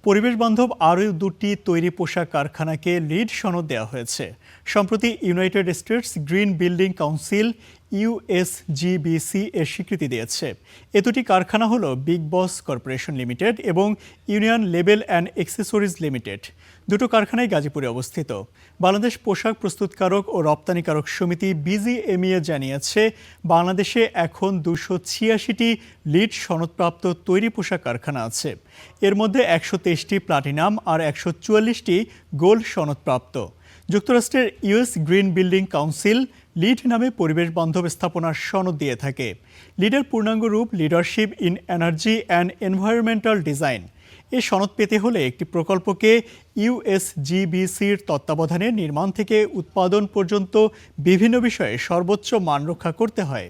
পরিবেশ বান্ধব আরও দুটি তৈরি পোশাক কারখানাকে লিড সনদ দেওয়া হয়েছে। সম্প্রতি United states green building council USGBC এর স্বীকৃতি দিয়েছে। এ দুটি কারখানা হলো বিগ বস কর্পোরেশন লিমিটেড এবং union label and accessories limited. দুটো কারখানাই গাজীপুরে অবস্থিত। বাংলাদেশ পোশাক প্রস্তুতকারক ও রপ্তানিকারক সমিতি বিজিএমইএ জানিয়েছে, বাংলাদেশে এখন 286টি লিড সনদপ্রাপ্ত তৈরি পোশাক কারখানা আছে। এর মধ্যে 123টি প্লাটিনাম আর 144টি গোল্ড সনদপ্রাপ্ত। যুক্তরাষ্ট্রের US green building council lead নামে পরিবেশ বান্ধব স্থাপনার সনদ দিয়ে থাকে। লিডের পূর্ণাঙ্গ রূপ leadership in energy and environmental design. এই সনদ পেতে হলে একটি প্রকল্পকে ইউএসজিবিসির তত্ত্বাবধানে নির্মাণ থেকে উৎপাদন পর্যন্ত বিভিন্ন বিষয়ে সর্বোচ্চ মান রক্ষা করতে হয়।